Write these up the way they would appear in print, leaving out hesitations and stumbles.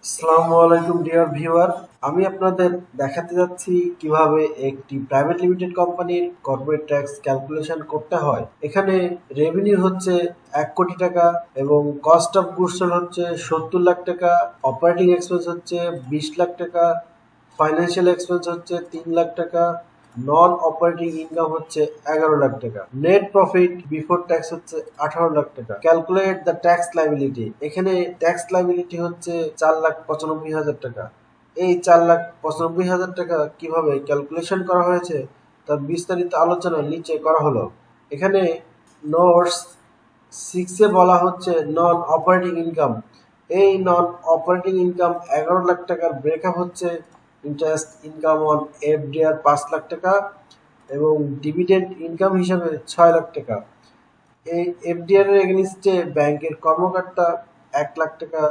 আসসালামু আলাইকুম dear viewer. আমি আপনাদের দেখাতে যাচ্ছি কিভাবে একটি প্রাইভেট লিমিটেড কোম্পানির কর্পোরেট ট্যাক্স ক্যালকুলেশন করতে হয়। এখানে রেভিনিউ হচ্ছে 1 কোটি টাকা এবং কস্ট অফ গুডস হচ্ছে 70 লাখ টাকা, অপারেটিং এক্সপেন্স হচ্ছে 20 লাখ টাকা, ফাইন্যান্সিয়াল এক্সপেন্স হচ্ছে 3 লাখ টাকা, নন অপারেটিং ইনকাম হচ্ছে 11 লাখ টাকা, নেট প্রফিট বিফোর ট্যাক্স হচ্ছে 18 লাখ টাকা। Calculate the tax liability. এখানে ট্যাক্স লাইবিলিটি হচ্ছে 4,95,000 টাকা। এই 4,95,000 টাকা কিভাবে ক্যালকুলেশন করা হয়েছে তার বিস্তারিত আলোচনা নিচে করা হলো। এখানে নোটস 6 বলা হচ্ছে নন অপারেটিং ইনকাম। এই নন অপারেটিং ইনকাম 11 লাখ টাকার ব্রেকআপ হচ্ছে interest income on FDR 5 lakh টাকা এবং ডিভিডেন্ড ইনকাম হিসাবে 6 লাখ টাকা। এই এফডিআর এর এগেনিস্টে ব্যাংকের কর্মকর্তা 1 লাখ টাকা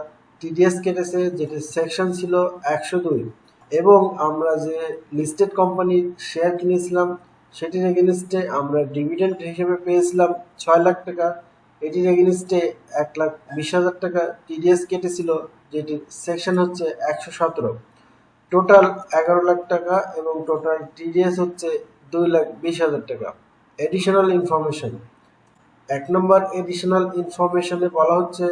টিডিএস কেটেছে, যেটি সেকশন ছিল 102। এবং আমরা যে লিস্টেড কোম্পানির শেয়ার কিনেছিলাম সেটির এগেনিস্টে আমরা ডিভিডেন্ড হিসেবে পেয়েছিলাম 6 লাখ টাকা। এটির এগেনিস্টে 1,20,000 টাকা টিডিএস কেটেছিল, যেটির সেকশন হচ্ছে 117। টোটাল 11 লাখ টাকা এবং টোটাল টিডিএস হচ্ছে 2,20,000 টাকা। Additional information. 1 নম্বর এডিশনাল ইনফরমেশনে বলা হচ্ছে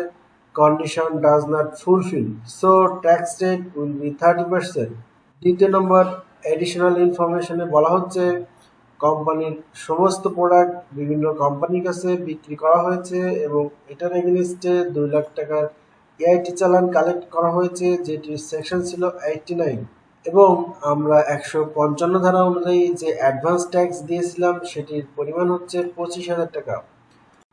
condition does not fulfil, so tax rate will be 30%। 2 নম্বর এডিশনাল ইনফরমেশনে বলা হচ্ছে কোম্পানির সমস্ত প্রোডাক্ট বিভিন্ন কোম্পানির কাছে বিক্রি করা হয়েছে এবং এটার এগেনিস্টে 2 লাখ টাকার এআইটি চালান কালেক্ট করা হয়েছে, যেটির সেকশন ছিল 89। এবং আমরা 155 ধারা অনুযায়ী যে অ্যাডভান্স ট্যাক্স দিয়েছিলাম সেটির পরিমাণ হচ্ছে 25,000 টাকা।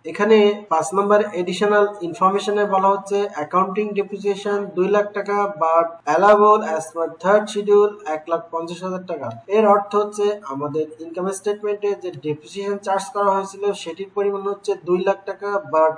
এখানে 5 নম্বর এডিশনাল ইনফরমেশনে বলা হচ্ছে অ্যাকাউন্টিং ডেপ্রিসিয়েশন 2 লাখ টাকা but allowable as per third schedule 1,50,000 টাকা। এর অর্থ হচ্ছে আমাদের ইনকাম স্টেটমেন্টে যে ডেপ্রিসিয়েশন চার্জ করা হয়েছিল সেটির পরিমাণ হচ্ছে 2 লাখ টাকা, বাট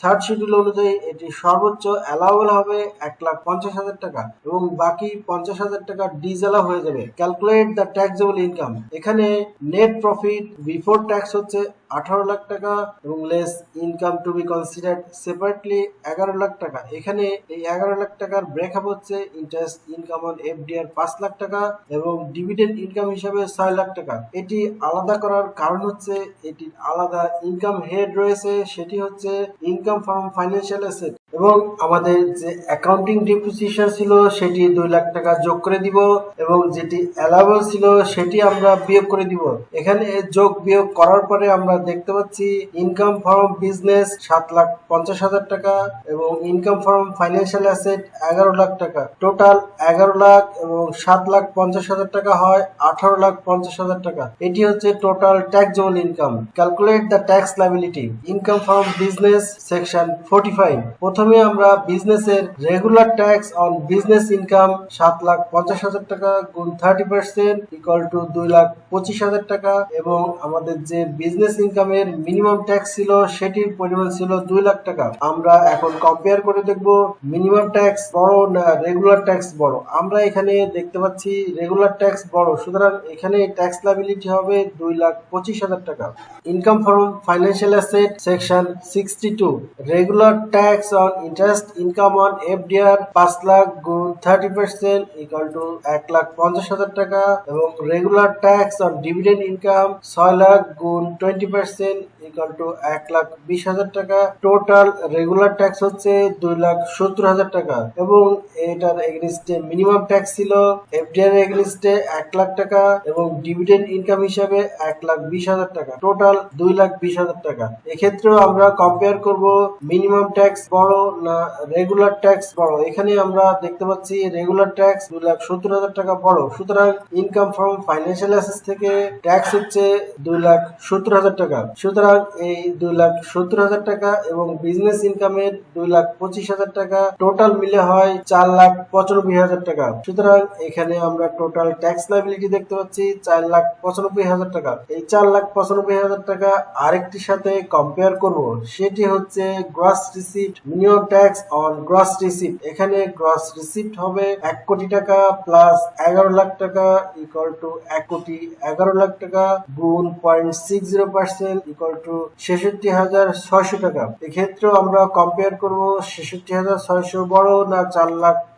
থার্ড শিডিউল অনুযায়ী এটি সর্বোচ্চ অ্যালাউবল হবে 1,50,000 টাকা এবং বাকি 50,000 টাকা ডিসঅ্যালাউ হয়ে যাবে। Calculate the taxable income. এখানে নেট প্রফিট বিফোর ট্যাক্স হচ্ছে 18 লাখ টাকা এবং less income to be considered separately 11 lakh টাকা। এখানে এই 11 লাখ টাকার ব্রেকআপ হচ্ছে interest income on FDR 5 lakh টাকা এবং ডিভিডেন্ড ইনকাম হিসাবে 6 লাখ টাকা। এটি আলাদা করার কারণ হচ্ছে এটির আলাদা ইনকাম হেড রয়েছে, সেটি হচ্ছে ইনকাম ফ্রম ফাইন্যান্সিয়াল অ্যাসেট এবং আমাদের যে অ্যাকাউন্টিং ডেপ্রিসিয়েশন ছিল সেটি 2 লাখ টাকা যোগ করে দিব এবং যেটি অ্যালাউবল ছিল সেটি আমরা বিয়োগ করে দিব। এখানে যোগ বিয়োগ করার পরে আমরা দেখতে পাচ্ছি ইনকাম ফ্রম বিজনেস 7,50,000 টাকা এবং income from financial asset 11 lakh টাকা। টোটাল 11 লাখ এবং 7,50,000 টাকা হয় 18,50,000 টাকা। এটি হচ্ছে total taxable income. Calculate the tax liability. Income from business section 45। প্রথমে আমরা বিজনেসের regular tax on business income 7,50,000 টাকা গুণ 30% ইকুয়াল টু 2,25,000 টাকা এবং আমাদের যে বিজনেস ইনকামের মিনিমাম ট্যাক্স ছিল সেটির পরিমাণ ছিল 2 লাখ টাকা। আমরা এখন কম্পেয়ার করে দেখব মিনিমাম ট্যাক্স বড় না রেগুলার ট্যাক্স বড়। আমরা এখানে দেখতে পাচ্ছি রেগুলার ট্যাক্স বড়, সুতরাং এখানে ট্যাক্স লাইবিলিটি হবে 2,25,000 টাকা। Income from financial asset section 62। Regular tax on interest income on FDR 5 lakh গুণ 30% ইকুয়াল টু 1,50,000 টাকা এবং regular tax on dividend income 6 lakh গুণ 20% ইকুয়াল টু 1,20,000 টাকা। টোটাল রেগুলার ট্যাক্স হচ্ছে 2,70,000 টাকা এবং এটার এগেনিস্টে মিনিমাম ট্যাক্স ছিল এফডিআর এর এগেনিস্টে 1 লাখ টাকা এবং ডিভিডেন্ড ইনকাম হিসাবে 1,20,000 টাকা। টোটাল 2,20,000 টাকা। এক্ষেত্রেও আমরা কম্পেয়ার করব মিনিমাম ট্যাক্স বড় না রেগুলার ট্যাক্স বড়। এখানে আমরা দেখতে পাচ্ছি রেগুলার ট্যাক্স 2,70,000 টাকা বড়, সুতরাং ইনকাম ফ্রম ফাইন্যান্সিয়াল অ্যাসেটস থেকে ট্যাক্স হচ্ছে 2,70,000 টাকা। সুতরাং এই 2,70,000 টাকা এবং বিজনেস ইনকামের 2,25,000 টাকা টোটাল মিলে হয় 4,95,000 টাকা। সুতরাং এখানে আমরা টোটাল ট্যাক্স লাইবিলিটি দেখতে পাচ্ছি 4,95,000 টাকা। এই 4,95,000 টাকা আরেকটির সাথে কম্পেয়ার করব, সেটি হচ্ছে gross receipt minimum tax on gross receipt. এখানে গ্রস রিসিপ্ট হবে 1 কোটি টাকা প্লাস 11 লাখ টাকা ইকুয়াল টু 1,11,00,000 টাকা গুণ 0.60% ইকুয়াল টু 66,600 টাকা। এক্ষেত্রেও আমরা কম্পেয়ার করব 66,600 বড় না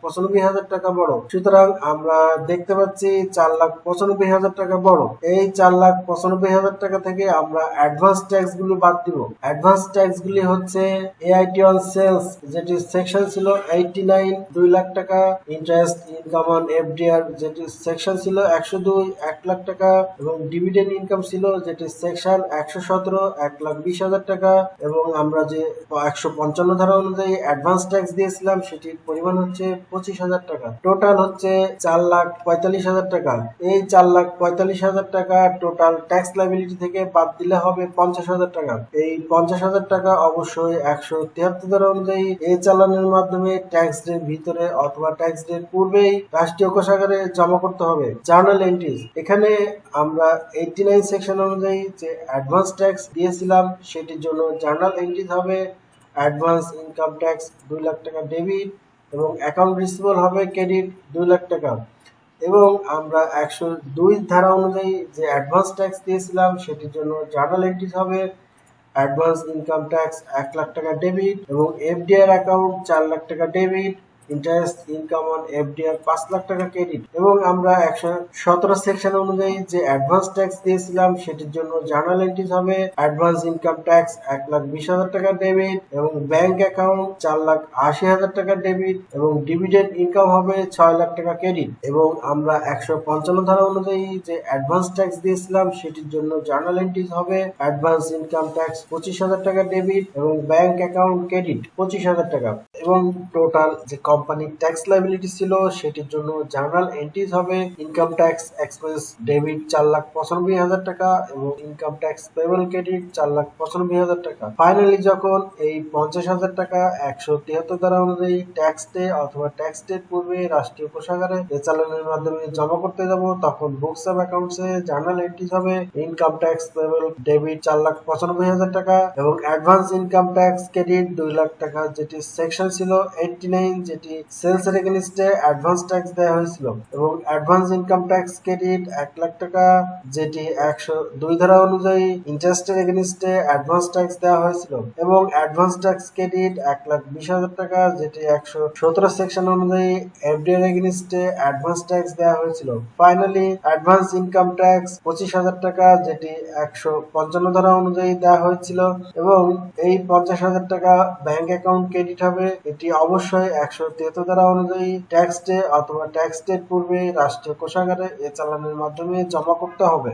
4,95,000 টাকা বড়। সুতরাং আমরা দেখতে পাচ্ছি 4,95,000 টাকা বড়। এই 4,95,000 টাকা থেকে আমরা অ্যাডভান্স ট্যাক্স গুলো বাদ দিব। অ্যাডভান্স ট্যাক্স গুলি হচ্ছে এআইটি অন সেলস, যেটি সেকশন ছিল 89 2 লাখ টাকা, ইন্টারেস্ট ইনকাম অন এফডিআর যেটি সেকশন ছিল 102 1 লাখ টাকা, এবং ডিভিডেন্ড ইনকাম ছিল যেটি সেকশন 117 1,20,000 টাকা, এবং আমরা যে 155 ধারা অনুযায়ী অ্যাডভান্স ট্যাক্স দিয়েছিলাম সেটির পরিমাণ হচ্ছে 25,000 টাকা। টোটাল হচ্ছে 4,45,000 টাকা। এই 4,45,000 টাকা টোটাল ট্যাক্স লাইবিলিটি থেকে বাদ দিলে হবে 50,000 টাকা। এই 50,000 টাকা অবশ্যই 173 ধারা অনুযায়ী এই চালানের মাধ্যমে ট্যাক্স ডের ভিতরে অথবা ট্যাক্স ডের পূর্বেই রাষ্ট্রীয় কোষাগারে জমা করতে হবে। জার্নাল এন্ট্রিজ, এখানে আমরা 89 সেকশন অনুযায়ী যে অ্যাডভান্স ট্যাক্স দিয়েছিলাম সেটির জন্য জার্নাল এন্ট্রিজ হবে অ্যাডভান্স ইনকাম ট্যাক্স 2 লাখ টাকা ডেবিট, এবং অ্যাকাউন্ট রিসিভেবল হবে ক্রেডিট 2 লাখ টাকা। এবং আমরা 102 ধারা অনুযায়ী যে অ্যাডভান্স ট্যাক্স দিয়েছিলাম সেটির জন্য জার্নাল এন্ট্রিজ হবে অ্যাডভান্স ইনকাম ট্যাক্স 1 লাখ টাকা ডেবিট, এবং এফডিআর অ্যাকাউন্ট 4 লাখ টাকা debit, interest income on FDR 5 lakh টাকা ক্রেডিট। এবং আমরা 117 সেকশন অনুযায়ী যে অ্যাডভান্স ট্যাক্স দিয়েছিলাম সেটির জন্য জার্নাল এন্ট্রিজ হবে অ্যাডভান্স ইনকাম ট্যাক্স 1,20,000 টাকা ডেবিট, এবং ব্যাংক অ্যাকাউন্ট 4,80,000 টাকা ডেবিট, এবং ডিভিডেন্ড ইনকাম হবে 6 লাখ টাকা ক্রেডিট। এবং আমরা 155 ধারা অনুযায়ী যে অ্যাডভান্স ট্যাক্স দিয়েছিলাম সেটির জন্য জার্নাল এন্ট্রিজ হবে অ্যাডভান্স ইনকাম ট্যাক্স 25,000 টাকা ডেবিট, এবং ব্যাংক অ্যাকাউন্ট ক্রেডিট 25,000 টাকা। এবং টোটাল যে কোম্পানির ট্যাক্স লাইবিলিটি ছিল সেটির জন্য জার্নাল এন্ট্রিজ হবে ইনকাম ট্যাক্স এক্সপেন্স ডেবিট 4,95,000 টাকা, এবং ইনকাম ট্যাক্স পেবল ক্রেডিট 4,95,000 টাকা। ফাইনালি যখন এই 50,000 টাকা 173 ধারা অনুযায়ী ট্যাক্স ডে অথবা ট্যাক্স ডের পূর্বে রাষ্ট্রীয় কোষাগারে এ চালানের মাধ্যমে জমা করতে যাব, তখন বুকস অফ অ্যাকাউন্টসে জার্নাল এন্ট্রিজ হবে ইনকাম ট্যাক্স পেবল ডেবিট 4,95,000 টাকা, এবং advance income tax credit 2 lakh টাকা, যেটি সেকশন ছিল 89 যেটি সেলস এর এগেইনস্টে অ্যাডভান্স ট্যাক্স দেওয়া হয়েছিল, এবং advance income tax credit 1 lakh টাকা যেটি 102 ধারা অনুযায়ী ইন্টারেস্টের এগেইনস্টে অ্যাডভান্স ট্যাক্স দেওয়া হয়েছিল, এবং অ্যাডভান্স ট্যাক্স ক্রেডিট 1,20,000 টাকা যেটি 117 সেকশন অনুযায়ী এফডিআর এগেইনস্টে অ্যাডভান্স ট্যাক্স দেওয়া হয়েছিল। ফাইনালি অ্যাডভান্স ইনকাম ট্যাক্স 25,000 টাকা যেটি 155 ধারা অনুযায়ী দেওয়া হয়েছিল, এবং এই 50,000 টাকা ব্যাংক অ্যাকাউন্ট ক্রেডিট হবে। এটি অবশ্যই 173 ধারা অনুযায়ী ট্যাক্স ডে অথবা ট্যাক্স ডের পূর্বে রাষ্ট্রীয় কোষাগারে এ চালানের মাধ্যমে জমা করতে হবে।